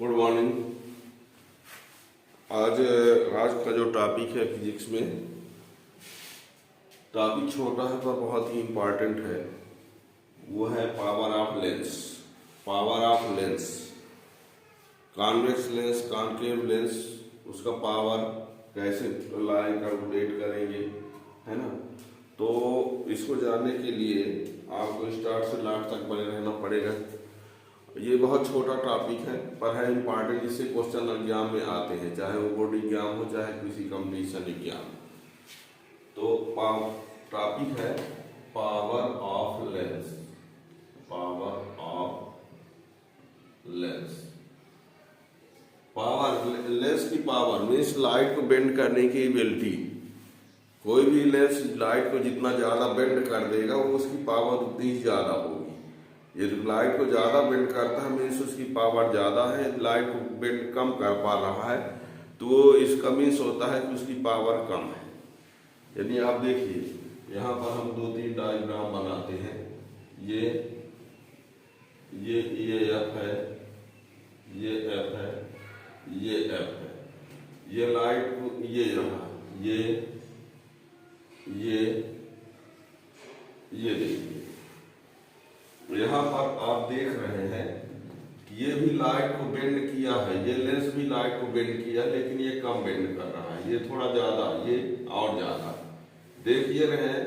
Good morning. आज आज का जो टॉपिक है फिजिक्स में, टॉपिक छोटा है पर बहुत ही इम्पोर्टेंट है। वो है power of lens. Power of lens, convex lens, concave lens, उसका पावर कैसे लाएं, कैलकुलेट करेंगे, है ना। तो इसको जानने के लिए आपको स्टार्ट से लास्ट तक बने रहना पड़ेगा। ये बहुत छोटा टॉपिक है पर है इम्पॉर्टेंट, जिससे क्वेश्चन एग्जाम में आते हैं, चाहे वो बोर्ड एग्जाम हो चाहे किसी कंपटीशन एग्जाम। तो टॉपिक है power of lens. Power of lens, power lens की पावर मीन्स लाइट को बेंड करने की एबिलिटी। कोई भी लेंस लाइट को जितना ज्यादा बेंड कर देगा वो उसकी पावर उतनी ही ज्यादा होगी। ये लाइट को ज्यादा बेंड करता है मीन्स उसकी पावर ज्यादा है। लाइट को बेंड कम कर पा रहा है तो इसका मीन्स होता है कि उसकी पावर कम है। यदि आप देखिए यहाँ पर हम दो तीन डायग्राम बनाते हैं। ये एफ है, ये एफ है, ये एफ है। ये लाइट को ये रहा, ये देखिए यहाँ पर आप देख रहे हैं कि ये भी लाइट को बेंड किया है, ये लेंस भी लाइट को बेंड किया, लेकिन ये कम बेंड कर रहा है, ये थोड़ा ज्यादा, ये और ज्यादा। देखिए रहे हैं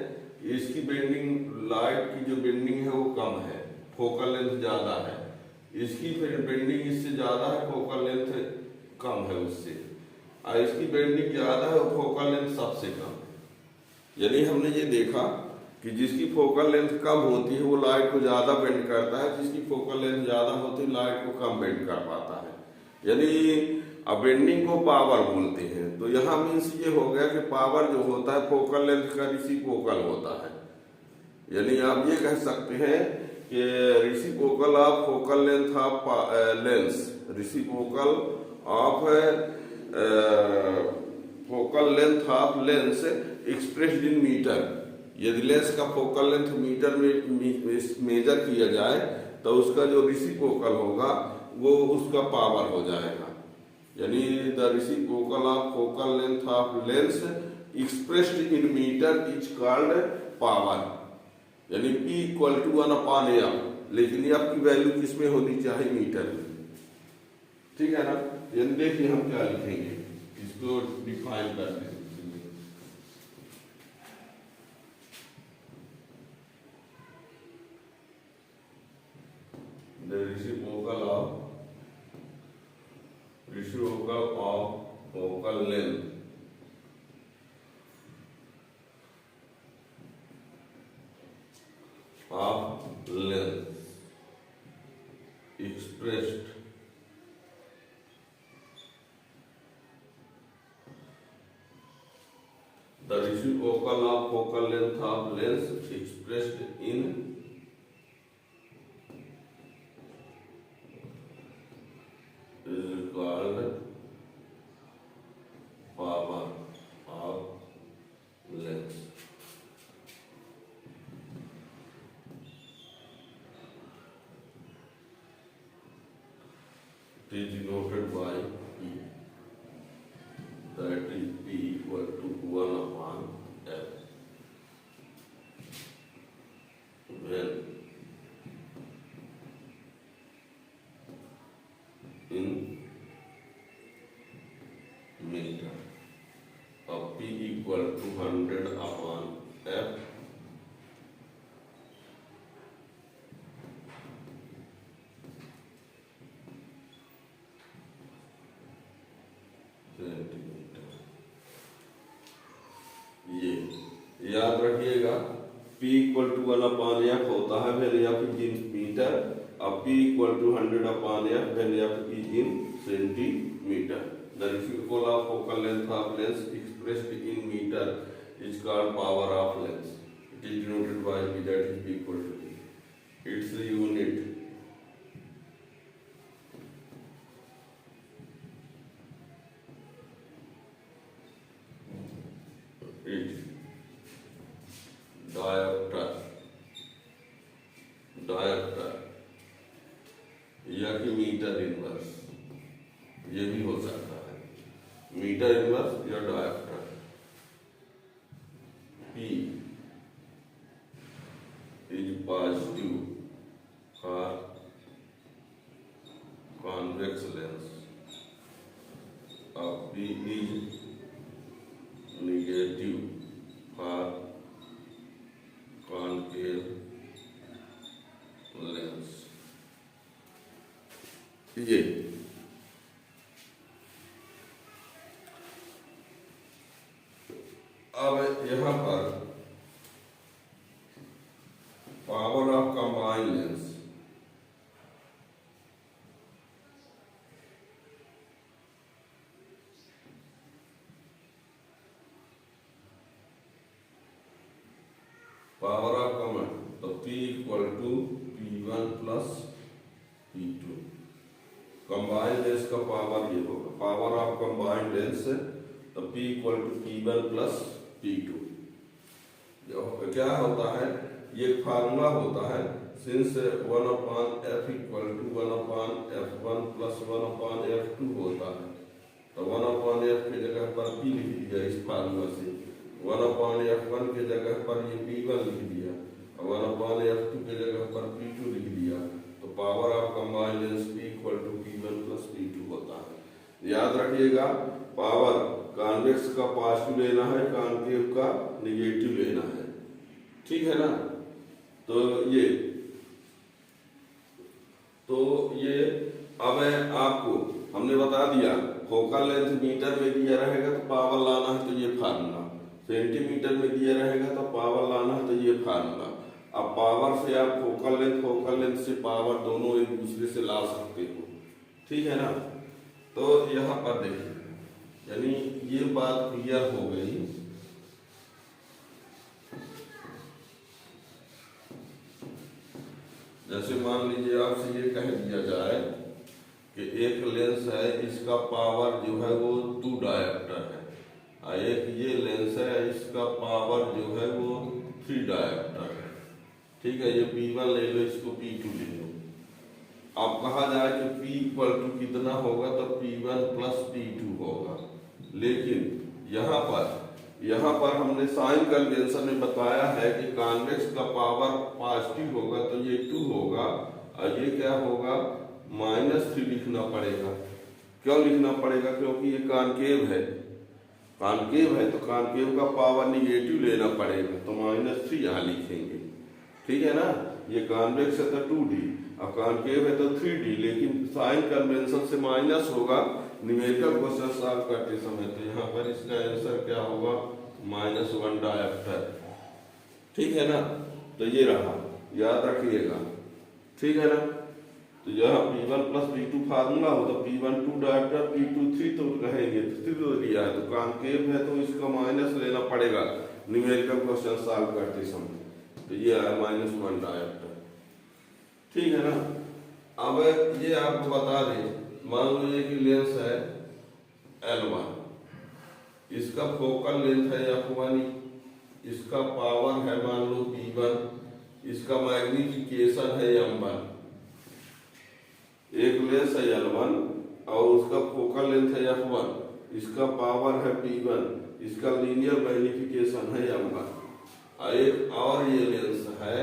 इसकी बेंडिंग, लाइट की जो बेंडिंग है वो कम है, फोकल लेंथ ज्यादा है। इसकी फिर बेंडिंग इससे ज्यादा है, फोकल लेंथ कम है उससे, और इसकी बेंडिंग ज्यादा है और फोकल लेंथ सबसे कम है। यानी हमने ये देखा कि जिसकी फोकल लेंथ कम होती है वो लाइट को ज्यादा बेंड करता है, जिसकी फोकल लेंथ ज्यादा होती है लाइट को कम बेंड कर पाता है। यानी अब बेंडिंग को पावर बोलते हैं। तो यहाँ मीन्स ये हो गया कि पावर जो होता है फोकल लेंथ का रेसिप्रोकल होता है। यानी आप ये कह सकते हैं कि reciprocal of focal length of lens, reciprocal of focal length of lens expressed in meter. यदि लेंस का फोकल लेंथ मीटर में मेजर किया जाए तो उसका जो रेसिप्रोकल होगा वो उसका पावर हो जाएगा। यानी the reciprocal of focal length of lens expressed in meter is called power. यानी P इक्वल टू 1/F, लेकिन ये आपकी वैल्यू किसमें होनी चाहिए, मीटर में। ठीक है ना। यानी देखिए हम क्या लिखेंगे, इसको डिफाइन करते हैं। The reciprocal of focal length of length expressed the reciprocal of focal length of lens expressed in is called power of lens. It is denoted by E, that is P equal to 1/F. When in meter, P equal to 100/F, centimetre. ये याद रखिएगा, P equal to 1/F होता है फिर F is in meter, अब P equal to 100/F when F is in centimeter. The reciprocal of focal length of lens expressed in meter is called power of lens. It is denoted by P, that is P equal to E. Its unit is diopter, या कि metre inverse. ये भी हो सकता है। Metre inverse या director P is positive for convex lens of P is negative for concave lens। ये अब यहाँ पर power of combined lens, power of combined तो P equal to P1 plus P2। Combined lens का power ये होगा, power of combined lens तो P equal to P1 plus P2। क्या होता है, ये फार्मूला होता है since 1/f equal to 1/f1 plus 1/f2 होता है, तो 1/f की जगह पर P लिख दिया इस फार्मूला से, 1/f1 के जगह पर ये P1 लिख दिया, 1/f2 के जगह पर P2 लिख दिया, तो power of combined lens P equal to P1 plus P2 होता है। याद रखिएगा, पावर कॉन्वेक्स का पॉजिटिव लेना है, कॉन्केव का निगेटिव लेना है, ठीक है ना। तो ये अब आपको हमने बता दिया, फोकल लेंथ मीटर में दिया रहेगा तो पावर लाना है तो ये फार्मूला, सेंटीमीटर में दिया रहेगा तो पावर लाना है तो ये फार्मूला। अब पावर से आप फोकल लेंथ से पावर दोनों एक दूसरे से ला सकते हो, ठीक है ना। तो यहाँ पर देखिए, यानी ये बात क्लियर हो गई। जैसे मान लीजिए आपसे ये कह दिया जाए कि एक लेंस है, इसका पावर जो है वो 2 डायोप्टर है, और एक ये लेंस है, इसका पावर जो है वो 3 डायोप्टर है, ठीक है। ये P1 ले लो, इसको P2 ले लो। अब कहा जाए कि P इक्वल टू कितना होगा, तो P1 प्लस P2 होगा, लेकिन यहाँ पर हमने साइन कन्वेंशन में बताया है कि कॉन्वेक्स का पावर पॉजिटिव होगा तो ये 2 होगा, और ये क्या होगा -3 लिखना पड़ेगा। क्यों लिखना पड़ेगा, क्योंकि ये कॉन्केव है तो कॉन्केव का पावर निगेटिव लेना पड़ेगा, तो -3 यहाँ लिखेंगे, ठीक है ना। ये कॉन्वेक्स है तो 2D, और कॉन्केव है तो 3D, लेकिन साइन कन्वेंशन से माइनस होगा न्यूमेरिकल क्वेश्चन सॉल्व करते समय, तो यहाँ पर इसका आंसर क्या होगा -1 डायोप्टर, ठीक है ना। तो ये रहा, याद रखिएगा, ठीक है ना। तो यहाँ P1 प्लस P2 फार्मूला हो, तो P1 2 डायोप्टर, P2 3 तो कहेंगे, 3 तो लिया है, तो कॉन्केव है तो इसका माइनस लेना पड़ेगा न्यूमेरिकल क्वेश्चन सॉल्व करते समय, तो ये है -1 डायोप्टर, ठीक है ना। अब ये आपको बता दें, मान लीजिए कि लेंस है L1, इसका फोकल लेंथ है F1, इसका पावर है मान लो P1, इसका मैग्निफिकेशन है M1। एक लेंस है L1 और उसका फोकल लेंथ है F1, इसका पावर है P1, इसका लीनियर मैग्निफिकेशन है M1। एक और ये लेंस है,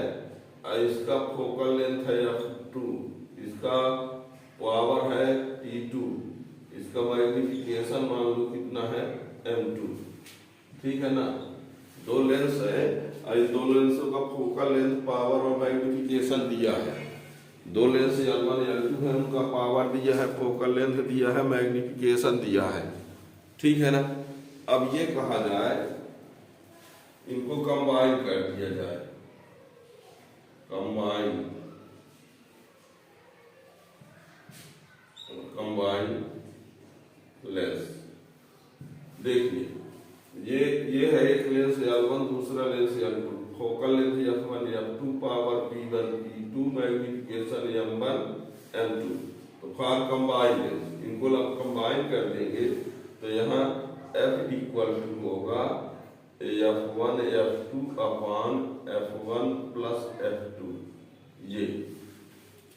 इसका फोकल लेंथ है F2, इसका पावर है P2, इसका मैग्निफिकेशन मान लो कितना है M2, ठीक है ना। 2 लेंस है, और इन 2 लेंसों का फोकल लेंथ, पावर और मैग्निफिकेशन दिया है। 2 लेंस L1 L2 है, उनका पावर दिया है, फोकल लेंथ दिया है, मैग्निफिकेशन दिया है, ठीक है ना। अब ये कहा जाए, इनको कंबाइन कर दिया जाए, कंबाइन लेंस। देखिए ये है एक लेंस L1, दूसरा lens L2, focal length F1 F2, power P1 P2, magnification M1 M2। तो फॉर कंबाइन लेंस इनको कंबाइन कर देंगे, तो यहाँ F इक्वल टू होगा F1 F2 upon F1 plus F2। ये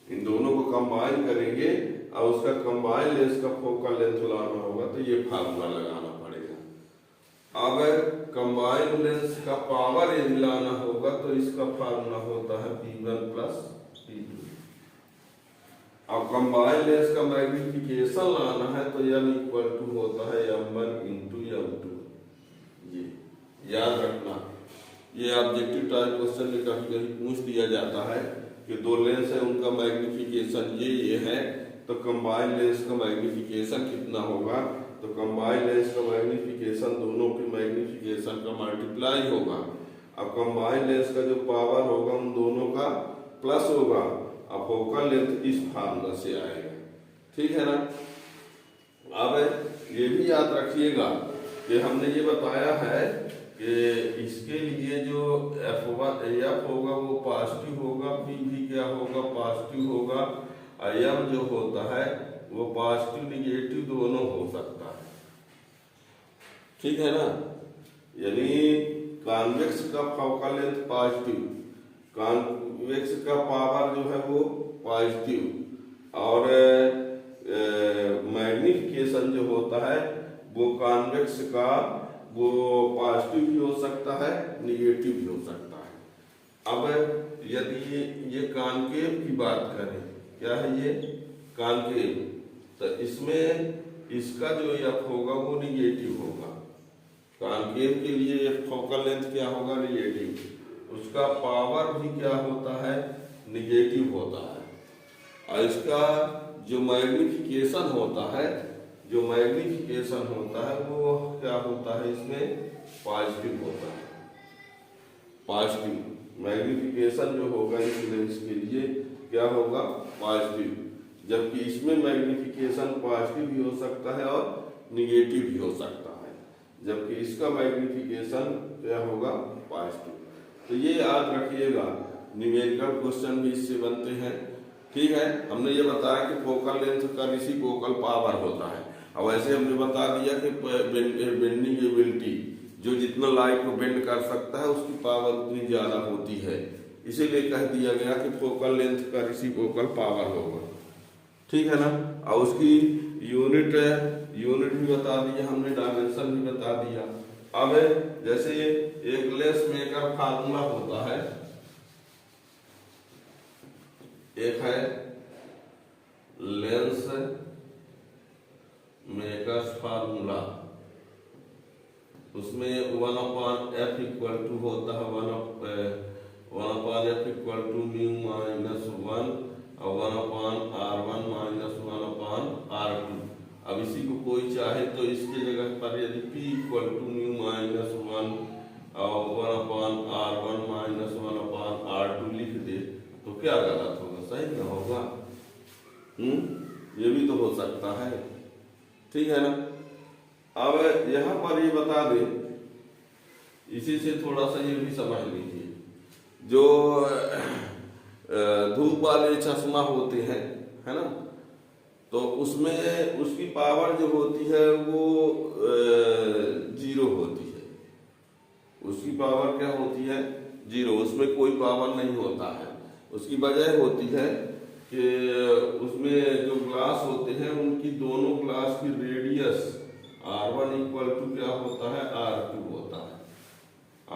इन दोनों को कंबाइन करेंगे, और उसका कंबाइन लेंस का फोकल लेंथ लाना होगा तो ये फार्मूला लगाना पड़ेगा। अब कंबाइन लेंस का पावर यदि लाना होगा तो इसका फार्मूला होता है P1 प्लस P2। अब कंबाइन लेंस का मैग्निफिकेशन लाना है तो M इक्वल टू होता है M1 इंटू M2। ये याद रखना, ये ऑब्जेक्टिव टाइप क्वेश्चन में कभी कभी पूछ दिया जाता है कि दो लेंस है उनका मैग्निफिकेशन ये है तो कंबाइन लेंस का मैग्निफिकेशन कितना होगा, तो कंबाइन लेंस का मैग्निफिकेशन दोनों के मैग्निफिकेशन का मल्टीप्लाई होगा। अब कंबाइन लेंस का जो पावर होगा उन दोनों का प्लस होगा। अब फोकल लेंथ इस फार्मूला से आएगा, ठीक है ना। अब ये भी याद रखिएगा कि हमने ये बताया है कि इसके लिए जो एफ होगा वो पॉजिटिव होगा, पी भी क्या होगा पॉजिटिव होगा, एम जो होता है वो पॉजिटिव निगेटिव दोनों हो सकता है, ठीक है ना। यानी कॉन्वेक्स का फोकल लेंथ पॉजिटिव, कॉन्वेक्स का पावर जो है वो पॉजिटिव, और मैग्निफिकेशन जो होता है वो कॉन्वेक्स का वो पॉजिटिव भी हो सकता है निगेटिव भी हो सकता है। अब यदि ये कॉन्केव की बात करें, क्या है ये कॉन्केव, तो इसमें इसका जो एफ होगा वो निगेटिव होगा। कॉन्केव के लिए फोकल लेंथ क्या होगा निगेटिव, उसका पावर भी क्या होता है निगेटिव होता है, और इसका जो मैग्निफिकेशन होता है वो क्या होता है इसमें पॉजिटिव होता है। पॉजिटिव मैग्निफिकेशन जो होगा इस लेंस के लिए क्या होगा पॉजिटिव, जबकि इसमें मैग्निफिकेशन पॉजिटिव भी हो सकता है और निगेटिव भी हो सकता है, जबकि इसका मैग्निफिकेशन क्या होगा पॉजिटिव। तो ये याद रखिएगा, न्यूमेरिकल क्वेश्चन भी इससे बनते हैं, ठीक है। हमने ये बताया कि फोकल लेंथ का रेसिप्रोकल पावर होता है। अब ऐसे हमने बता दिया कि बेंडिंग एबिलिटी जो जितना लाइट को बेंड कर सकता है उसकी पावर उतनी ज्यादा होती है, इसीलिए कह दिया गया कि फोकल लेंथ का रेसिप्रोकल पावर होगा, ठीक है ना। और उसकी यूनिट भी बता दिया हमने, डायमेंशन भी बता दिया। अब जैसे एक लेंस मेकर फार्मूला होता है, एक है लेंस मेकर्स फार्मूला, उसमें 1/f इक्वल टू होता है 1/f equal to mu minus 1 और 1/r1 माइनस 1/r2। अब इसी को कोई चाहे तो इसके जगह पर यदि p equal to mu minus 1 और 1/r1 माइनस 1/r2 लिख दे तो क्या गलत होगा, सही ना होगा। ये भी तो हो सकता है, ठीक है ना। अब यहाँ पर ये बता दे, इसी से थोड़ा सा ये भी समझ लीजिए, जो धूप वाले चश्मा होते हैं है ना, तो उसमें उसकी पावर जो होती है वो 0 होती है, उसकी पावर क्या होती है 0, उसमें कोई पावर नहीं होता है। उसकी वजह होती है कि उसमें जो ग्लास होते हैं उनकी दोनों ग्लास की रेडियस R1 इक्वल टू क्या होता है R2 होता है,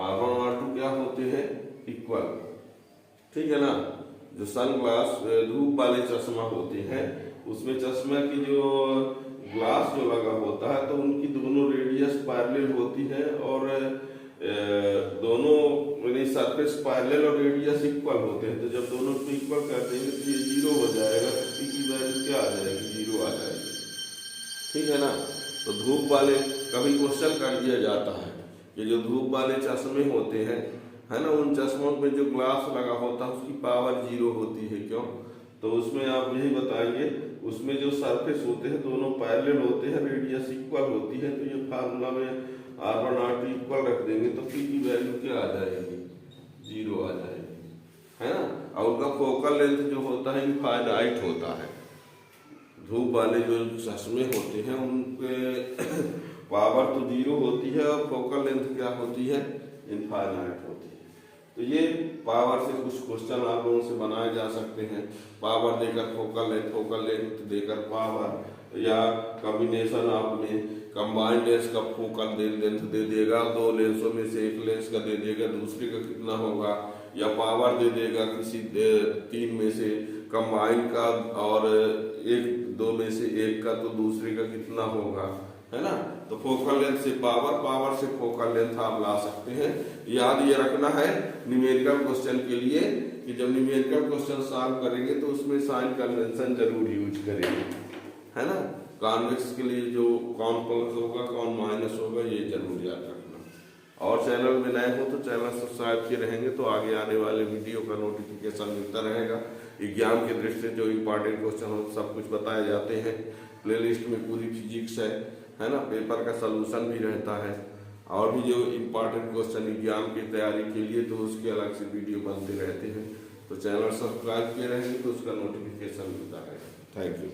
R1 R2 क्या होते हैं इक्वल, ठीक है ना। जो सन ग्लास धूप वाले चश्मा होते हैं उसमें चश्मा की जो ग्लास जो लगा होता है तो उनकी दोनों रेडियस पैरेलल होती है और दोनों सरफेस पैरेलल और रेडियस इक्वल होते हैं। तो जब दोनों को इक्वल कर देंगे तो ये 0 हो जाएगा, तो p की वैल्यू क्या आ जाएगी 0 आ जाएगी, ठीक है ना। तो धूप वाले कभी क्वेश्चन कर दिया जाता है कि जो धूप वाले चश्मे होते हैं है ना, उन चश्मों में जो ग्लास लगा होता है उसकी पावर 0 होती है, क्यों, तो उसमें आप यही बताएंगे उसमें जो सरफेस होते हैं दोनों पैरेलल होते हैं, रेडियस इक्वल होती है, तो ये फार्मूला में R1 R2 इक्वल रख देंगे तो p की वैल्यू क्या आ जाएगी 0 आ जाएगी, है ना। और उनका फोकल लेंथ जो होता है इनफाइनाइट होता है। धूप वाले जो चश्मे होते हैं उनके पावर तो 0 होती है और फोकल लेंथ क्या होती है इनफाइनाइट होती है। तो ये पावर से कुछ क्वेश्चन आप लोगों से बनाए जा सकते हैं। पावर देकर फोकल लेंथ देकर पावर, या कॉम्बिनेशन आपने कंबाइंड लेंस का फोकल लेंथ दे देगा, दो लेंसों में से एक लेंस का दे देगा, दूसरे का कितना होगा, या पावर दे देगा किसी तीन में से कंबाइंड का, और एक दो में से एक का, तो दूसरे का कितना होगा, है ना। तो फोकल लेंथ से पावर, पावर से फोकल लेंथ आप ला सकते हैं। याद ये रखना है न्यूमेरिकल क्वेश्चन के लिए कि जब न्यूमेरिकल क्वेश्चन सॉल्व करेंगे तो उसमें साइन कन्वेंशन जरूर यूज करेंगे, है ना। कॉन्वेक्स के लिए जो कौन प्लस होगा कौन माइनस होगा ये जरूर याद रखना। और चैनल में नए हो तो चैनल सब्सक्राइब किए रहेंगे तो आगे आने वाले वीडियो का नोटिफिकेशन मिलता रहेगा। एग्जाम के दृष्टि से जो इम्पोर्टेंट क्वेश्चन हो सब कुछ बताए जाते हैं। प्लेलिस्ट में पूरी फिजिक्स है ना, पेपर का सलूशन भी रहता है, और भी जो इम्पोर्टेंट क्वेश्चन एग्जाम की तैयारी के लिए तो उसके अलग से वीडियो बनते रहते हैं। तो चैनल सब्सक्राइब किए रहेंगे तो उसका नोटिफिकेशन मिलता रहेगा। Thank you.